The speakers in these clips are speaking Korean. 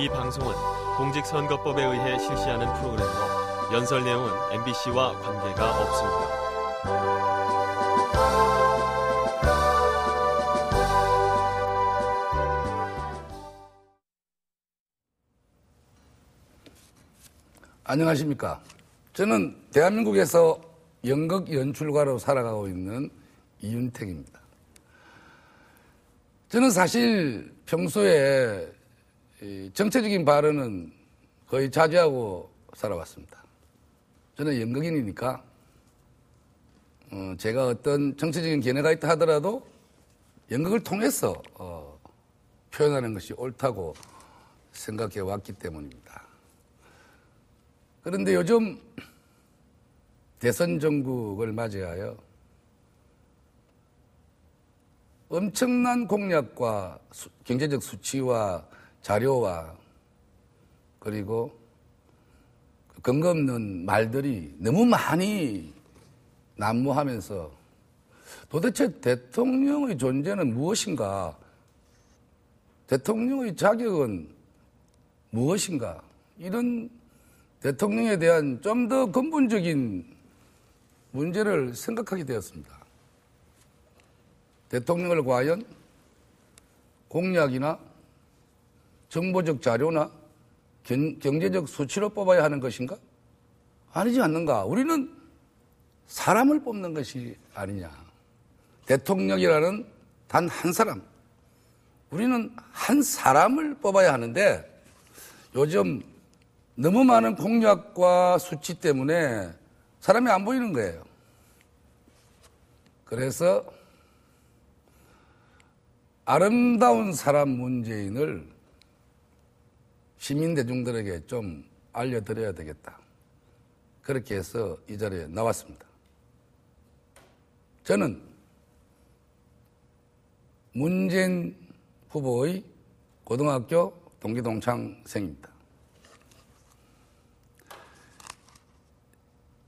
이 방송은 공직선거법에 의해 실시하는 프로그램으로 연설 내용은 MBC와 관계가 없습니다. 안녕하십니까. 저는 대한민국에서 연극 연출가로 살아가고 있는 이윤택입니다. 저는 사실 평소에 정치적인 발언은 거의 자제하고 살아왔습니다. 저는 연극인이니까 제가 어떤 정치적인 견해가 있다 하더라도 연극을 통해서 표현하는 것이 옳다고 생각해 왔기 때문입니다. 그런데 요즘 대선 정국을 맞이하여 엄청난 공약과 경제적 수치와 자료와 그리고 근거 없는 말들이 너무 많이 난무하면서 도대체 대통령의 존재는 무엇인가? 대통령의 자격은 무엇인가? 이런 대통령에 대한 좀 더 근본적인 문제를 생각하게 되었습니다. 대통령을 과연 공약이나 정보적 자료나 경제적 수치로 뽑아야 하는 것인가? 아니지 않는가? 우리는 사람을 뽑는 것이 아니냐. 대통령이라는 단 한 사람. 우리는 한 사람을 뽑아야 하는데 요즘 너무 많은 공약과 수치 때문에 사람이 안 보이는 거예요. 그래서 아름다운 사람 문재인을 시민 대중들에게 좀 알려드려야 되겠다. 그렇게 해서 이 자리에 나왔습니다. 저는 문재인 후보의 고등학교 동기 동창생입니다.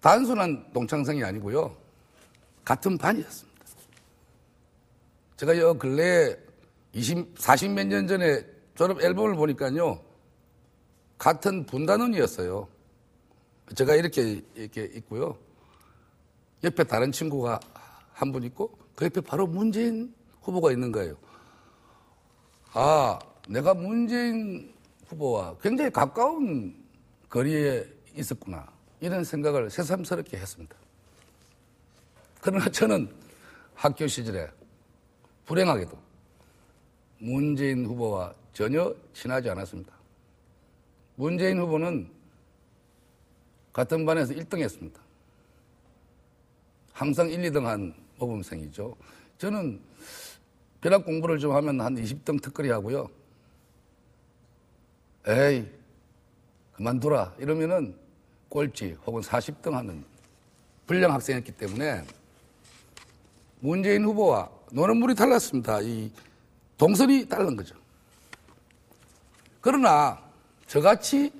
단순한 동창생이 아니고요. 같은 반이었습니다. 제가 요 근래에 40몇 년 전에 졸업 앨범을 보니까요. 같은 분단원이었어요. 제가 이렇게 있고요. 옆에 다른 친구가 한 분 있고 그 옆에 바로 문재인 후보가 있는 거예요. 아, 내가 문재인 후보와 굉장히 가까운 거리에 있었구나. 이런 생각을 새삼스럽게 했습니다. 그러나 저는 학교 시절에 불행하게도 문재인 후보와 전혀 친하지 않았습니다. 문재인 후보는 같은 반에서 1등 했습니다. 항상 1, 2등 한 모범생이죠. 저는 벼락 공부를 좀 하면 한 20등 특거리 하고요. 에이, 그만둬라. 이러면은 꼴찌 혹은 40등 하는 불량 학생이었기 때문에 문재인 후보와 노는 물이 달랐습니다. 이 동선이 다른 거죠. 그러나 저같이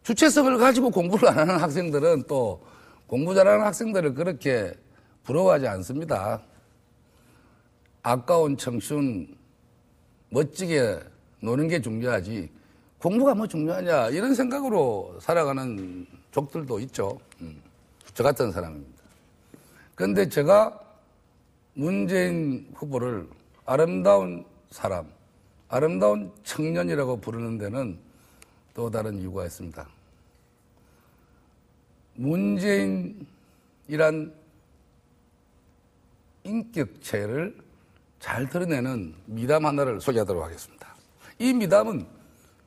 주체성을 가지고 공부를 안 하는 학생들은 또 공부 잘하는 학생들을 그렇게 부러워하지 않습니다. 아까운 청춘 멋지게 노는 게 중요하지 공부가 뭐 중요하냐 이런 생각으로 살아가는 족들도 있죠. 저 같은 사람입니다. 그런데 제가 문재인 후보를 아름다운 사람, 아름다운 청년이라고 부르는 데는 또 다른 이유가 있습니다. 문재인이란 인격체를 잘 드러내는 미담 하나를 소개하도록 하겠습니다. 이 미담은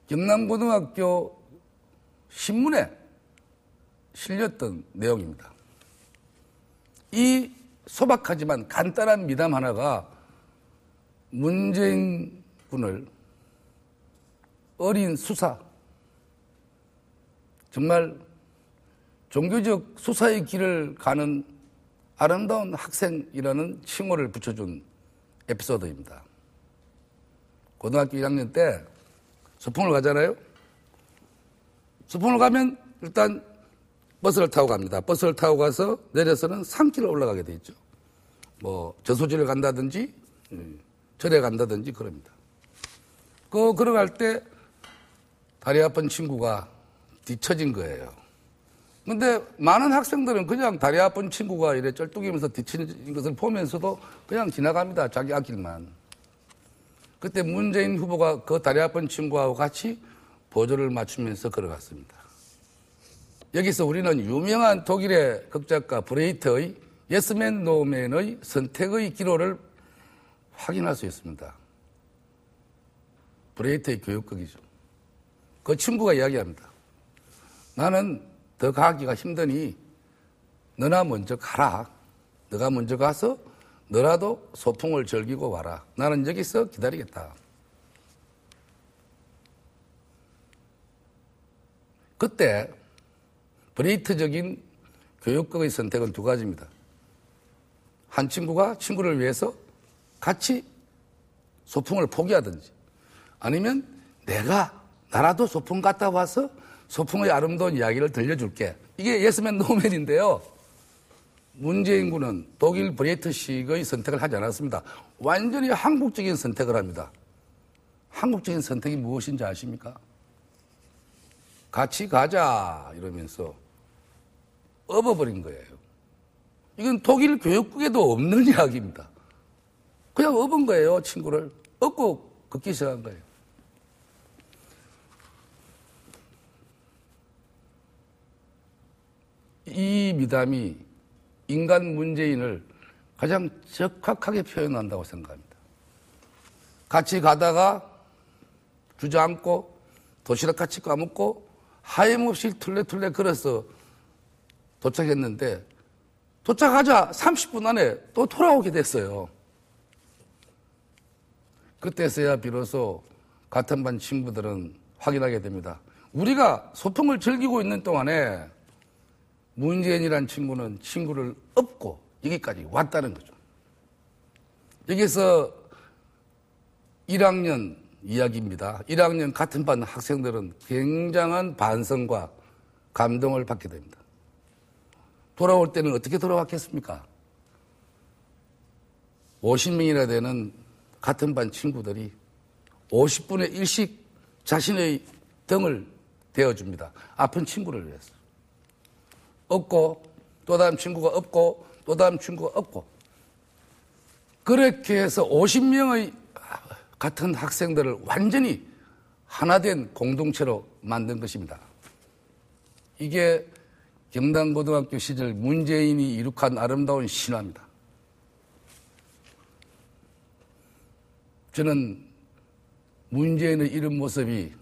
경남고등학교 신문에 실렸던 내용입니다. 이 소박하지만 간단한 미담 하나가 문재인 군을 어린 수사, 정말 종교적 수사의 길을 가는 아름다운 학생이라는 칭호를 붙여준 에피소드입니다. 고등학교 1학년 때 소풍을 가잖아요. 소풍을 가면 일단 버스를 타고 갑니다. 버스를 타고 가서 내려서는 산길을 올라가게 돼 있죠. 뭐 저수지를 간다든지 절에 간다든지 그럽니다. 걸어갈 때 다리 아픈 친구가 뒤처진 거예요. 근데 많은 학생들은 그냥 다리 아픈 친구가 이래 쩔뚝이면서 뒤처진 것을 보면서도 그냥 지나갑니다. 자기 앞길만. 그때 문재인 후보가 그 다리 아픈 친구하고 같이 보조를 맞추면서 걸어갔습니다. 여기서 우리는 유명한 독일의 극작가 브레이트의 예스맨 노맨의 선택의 기로를 확인할 수 있습니다. 브레이트의 교육극이죠. 그 친구가 이야기합니다. 나는 더 가기가 힘드니 너나 먼저 가라. 너가 먼저 가서 너라도 소풍을 즐기고 와라. 나는 여기서 기다리겠다. 그때 브레이트적인 교육극의 선택은 두 가지입니다. 한 친구가 친구를 위해서 같이 소풍을 포기하든지 아니면 나라도 소풍 갔다 와서 소풍의 아름다운 이야기를 들려줄게. 이게 예스맨 노맨인데요. 문재인 군은 독일 브레이트식의 선택을 하지 않았습니다. 완전히 한국적인 선택을 합니다. 한국적인 선택이 무엇인지 아십니까? 같이 가자 이러면서 업어버린 거예요. 이건 독일 교육국에도 없는 이야기입니다. 그냥 업은 거예요, 친구를. 업고 걷기 시작한 거예요. 이 미담이 인간 문재인을 가장 적확하게 표현한다고 생각합니다. 같이 가다가 주저앉고 도시락 같이 까먹고 하염없이 툴레툴레 걸어서 도착했는데 도착하자 30분 안에 또 돌아오게 됐어요. 그때서야 비로소 같은 반 친구들은 확인하게 됩니다. 우리가 소풍을 즐기고 있는 동안에 문재인이란 친구는 친구를 업고 여기까지 왔다는 거죠. 여기서 1학년 이야기입니다. 1학년 같은 반 학생들은 굉장한 반성과 감동을 받게 됩니다. 돌아올 때는 어떻게 돌아왔겠습니까? 50명이나 되는 같은 반 친구들이 50분의 1씩 자신의 등을 대어줍니다. 아픈 친구를 위해서. 업고 또 다음 친구가 업고 또 다음 친구가 업고 그렇게 해서 50명의 같은 학생들을 완전히 하나된 공동체로 만든 것입니다. 이게 경남고등학교 시절 문재인이 이룩한 아름다운 신화입니다. 저는 문재인의 이런 모습이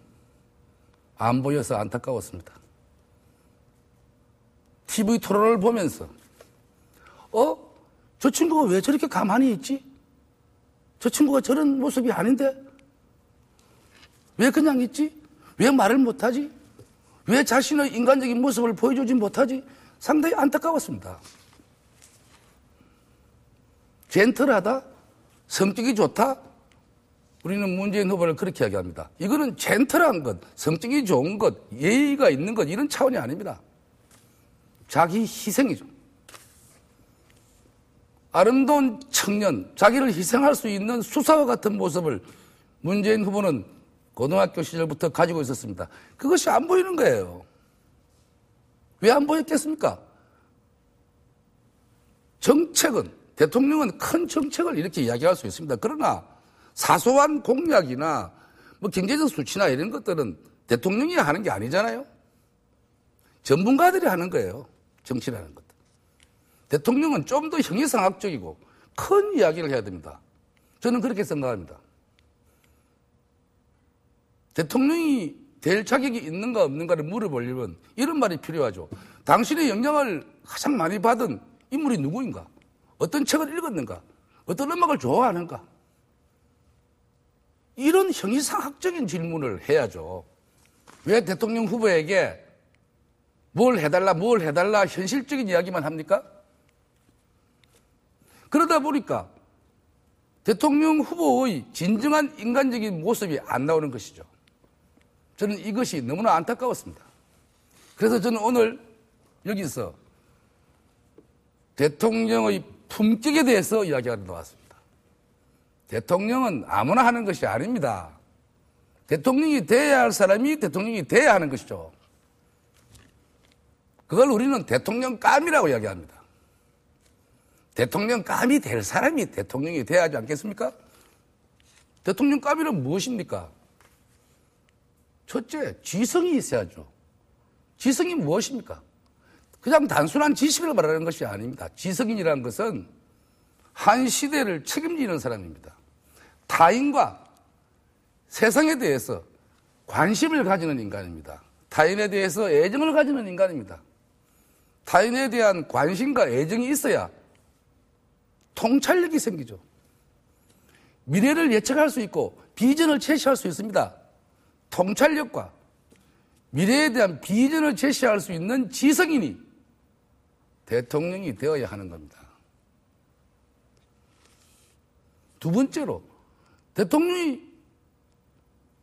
안 보여서 안타까웠습니다. TV 토론을 보면서 저 친구가 왜 저렇게 가만히 있지? 저 친구가 저런 모습이 아닌데? 왜 그냥 있지? 왜 말을 못하지? 왜 자신의 인간적인 모습을 보여주지 못하지? 상당히 안타까웠습니다. 젠틀하다? 성격이 좋다? 우리는 문재인 후보를 그렇게 이야기합니다. 이거는 젠틀한 것, 성격이 좋은 것, 예의가 있는 것 이런 차원이 아닙니다. 자기 희생이죠. 아름다운 청년, 자기를 희생할 수 있는 수사와 같은 모습을 문재인 후보는 고등학교 시절부터 가지고 있었습니다. 그것이 안 보이는 거예요. 왜 안 보였겠습니까? 정책은, 대통령은 큰 정책을 이렇게 이야기할 수 있습니다. 그러나 사소한 공약이나 경제적 수치나 이런 것들은 대통령이 하는 게 아니잖아요. 전문가들이 하는 거예요. 정치라는 것들. 대통령은 좀 더 형이상학적이고 큰 이야기를 해야 됩니다. 저는 그렇게 생각합니다. 대통령이 될 자격이 있는가 없는가를 물어보려면 이런 말이 필요하죠. 당신의 영향을 가장 많이 받은 인물이 누구인가? 어떤 책을 읽었는가? 어떤 음악을 좋아하는가? 이런 형이상학적인 질문을 해야죠. 왜 대통령 후보에게 뭘 해달라 현실적인 이야기만 합니까? 그러다 보니까 대통령 후보의 진정한 인간적인 모습이 안 나오는 것이죠. 저는 이것이 너무나 안타까웠습니다. 그래서 저는 오늘 여기서 대통령의 품격에 대해서 이야기하러 나왔습니다. 대통령은 아무나 하는 것이 아닙니다. 대통령이 돼야 할 사람이 대통령이 돼야 하는 것이죠. 그걸 우리는 대통령감이라고 이야기합니다. 대통령감이 될 사람이 대통령이 돼야 하지 않겠습니까? 대통령감이란 무엇입니까? 첫째, 지성이 있어야죠. 지성이 무엇입니까? 그냥 단순한 지식을 말하는 것이 아닙니다. 지성인이라는 것은 한 시대를 책임지는 사람입니다. 타인과 세상에 대해서 관심을 가지는 인간입니다. 타인에 대해서 애정을 가지는 인간입니다. 타인에 대한 관심과 애정이 있어야 통찰력이 생기죠. 미래를 예측할 수 있고 비전을 제시할 수 있습니다. 통찰력과 미래에 대한 비전을 제시할 수 있는 지성인이 대통령이 되어야 하는 겁니다. 두 번째로 대통령이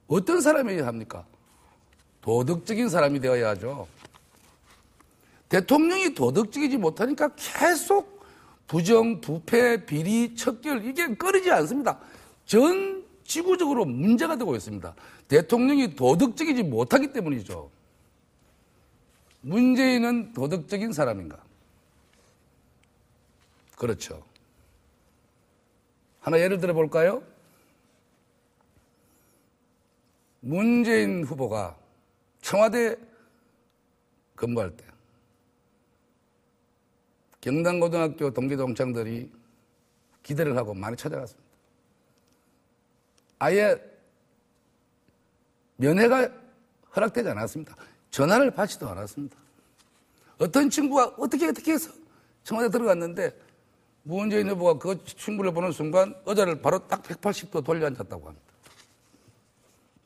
어떤 사람이어야 합니까? 도덕적인 사람이 되어야 하죠. 대통령이 도덕적이지 못하니까 계속 부정, 부패, 비리, 척결 이게 끊이지 않습니다. 전 지구적으로 문제가 되고 있습니다. 대통령이 도덕적이지 못하기 때문이죠. 문재인은 도덕적인 사람인가? 그렇죠. 하나 예를 들어 볼까요? 문재인 후보가 청와대 근무할 때 경남고등학교 동기 동창들이 기대를 하고 많이 찾아갔습니다. 아예 면회가 허락되지 않았습니다. 전화를 받지도 않았습니다. 어떤 친구가 어떻게 해서 청와대 들어갔는데 문재인 후보가 그 친구를 보는 순간 의자를 바로 딱 180도 돌려 앉았다고 합니다.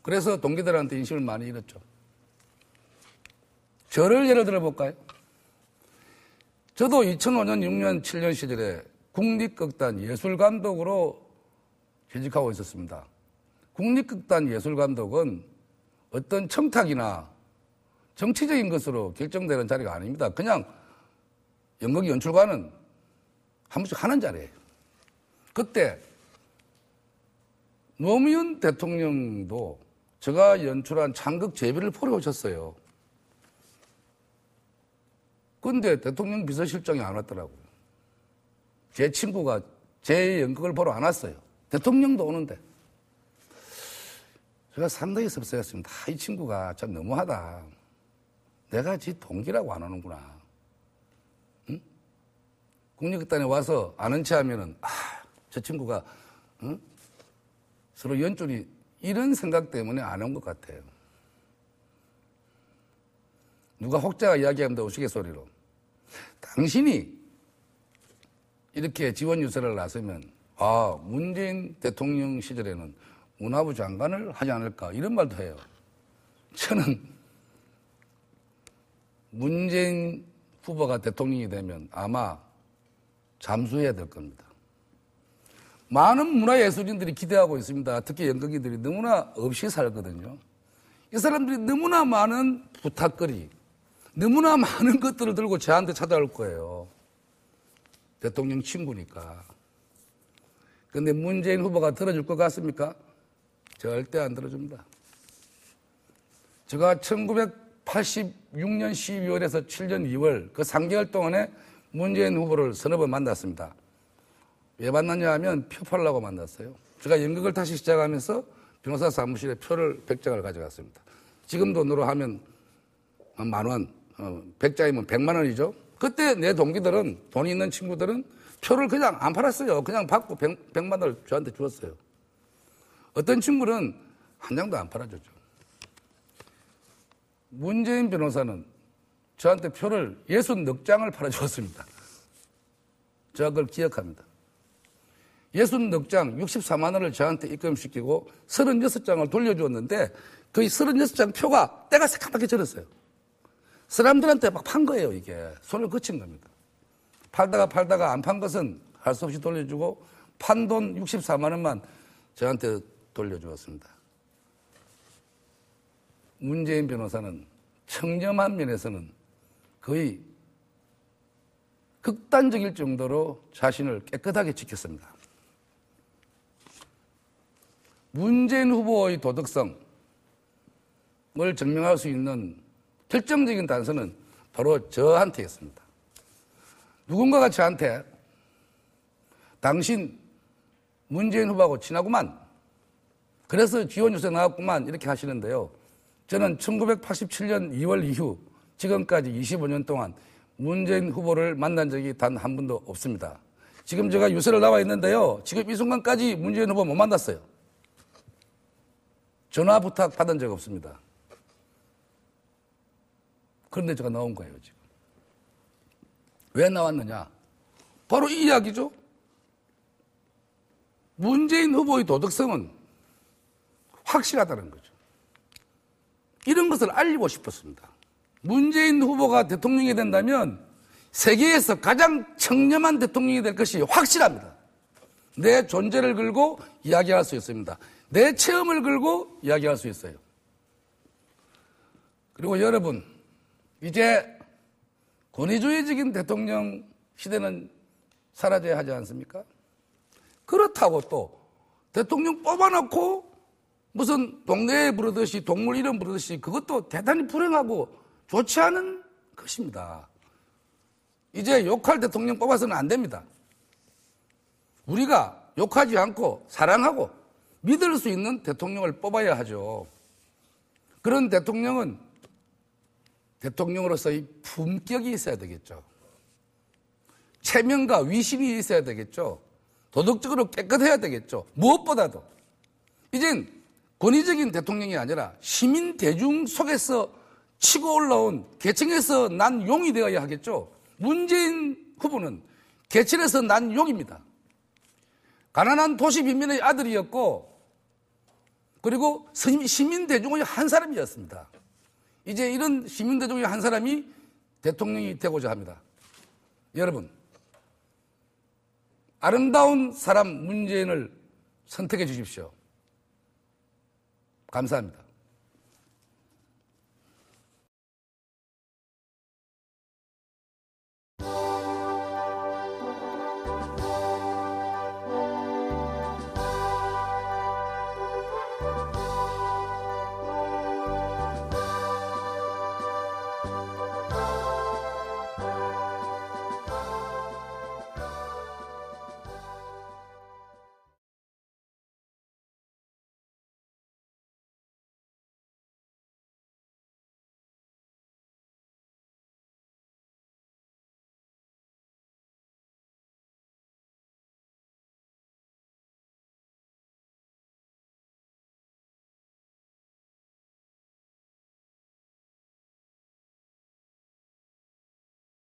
그래서 동기들한테 인식을 많이 잃었죠. 저를 예를 들어 볼까요? 저도 2005년, 6년, 7년 시절에 국립극단 예술감독으로 재직하고 있었습니다. 국립극단 예술감독은 어떤 청탁이나 정치적인 것으로 결정되는 자리가 아닙니다. 그냥 연극 연출가는 한 번씩 하는 자리예요. 그때 노무현 대통령도 제가 연출한 창극 제비를 보러 오셨어요. 근데 대통령 비서실장이 안 왔더라고요. 제 친구가 제 연극을 보러 안 왔어요. 대통령도 오는데. 제가 상당히 섭섭했습니다. 이 친구가 참 너무하다. 내가 지 동기라고 안 오는구나. 응? 국립극단에 와서 아는 체 하면은, 저 친구가, 응? 서로 연줄이 이런 생각 때문에 안 온 것 같아요. 누가 혹자가 이야기합니다. 우스갯소리로. 당신이 이렇게 지원 유세를 나서면 문재인 대통령 시절에는 문화부 장관을 하지 않을까 이런 말도 해요. 저는 문재인 후보가 대통령이 되면 아마 잠수해야 될 겁니다. 많은 문화예술인들이 기대하고 있습니다. 특히 연극인들이 너무나 없이 살거든요. 이 사람들이 너무나 많은 부탁거리, 너무나 많은 것들을 들고 저한테 찾아올 거예요. 대통령 친구니까. 그런데 문재인 후보가 들어줄 것 같습니까? 절대 안 들어줍니다. 제가 1986년 12월에서 7년 2월 그 3개월 동안에 문재인 후보를 서너 번 만났습니다. 왜 만났냐 하면 표 팔려고 만났어요. 제가 연극을 다시 시작하면서 변호사 사무실에 표를 100장을 가져갔습니다. 지금 돈으로 하면 10,000원, 100장이면 100만 원이죠. 그때 내 동기들은, 돈이 있는 친구들은 표를 그냥 안 팔았어요. 그냥 받고 100만 원을 저한테 주었어요. 어떤 친구는 한 장도 안 팔아줬죠. 문재인 변호사는 저한테 표를 64장을 팔아주었습니다. 제가 그걸 기억합니다. 64장, 64만 원을 저한테 입금시키고 36장을 돌려주었는데 그 36장 표가 때가 새까맣게 절었어요. 사람들한테 막 판 거예요, 이게. 손을 그친 겁니다. 팔다가 안 판 것은 할 수 없이 돌려주고 판 돈 64만 원만 저한테 돌려주었습니다. 문재인 변호사는 청렴한 면에서는 거의 극단적일 정도로 자신을 깨끗하게 지켰습니다. 문재인 후보의 도덕성, 증명할 수 있는 결정적인 단서는 바로 저한테 있습니다. 누군가가 저한테 당신 문재인 후보하고 친하구만. 그래서 지원 요새 나왔구만. 이렇게 하시는데요. 저는 1987년 2월 이후 지금까지 25년 동안 문재인 후보를 만난 적이 단 한 번도 없습니다. 지금 제가 유세를 나와 있는데요. 지금 이 순간까지 문재인 후보 못 만났어요. 전화 부탁 받은 적 없습니다. 그런데 제가 나온 거예요, 지금. 왜 나왔느냐? 바로 이 이야기죠. 문재인 후보의 도덕성은 확실하다는 거죠. 이런 것을 알리고 싶었습니다. 문재인 후보가 대통령이 된다면 세계에서 가장 청렴한 대통령이 될 것이 확실합니다. 내 존재를 걸고 이야기할 수 있습니다. 내 체험을 걸고 이야기할 수 있어요. 그리고 여러분, 이제 권위주의적인 대통령 시대는 사라져야 하지 않습니까? 그렇다고 또 대통령 뽑아놓고 무슨 동네에 부르듯이 동물 이름 부르듯이 그것도 대단히 불행하고 좋지 않은 것입니다. 이제 욕할 대통령 뽑아서는 안 됩니다. 우리가 욕하지 않고 사랑하고 믿을 수 있는 대통령을 뽑아야 하죠. 그런 대통령은 대통령으로서의 품격이 있어야 되겠죠. 체면과 위신이 있어야 되겠죠. 도덕적으로 깨끗해야 되겠죠. 무엇보다도 이젠 권위적인 대통령이 아니라 시민 대중 속에서 치고 올라온 계층에서 난 용이 되어야 하겠죠. 문재인 후보는 계층에서 난 용입니다. 가난한 도시 빈민의 아들이었고 그리고 시민 대중의 한 사람이었습니다. 이제 이런 시민 대중의 한 사람이 대통령이 되고자 합니다. 여러분, 아름다운 사람 문재인을 선택해 주십시오. 감사합니다.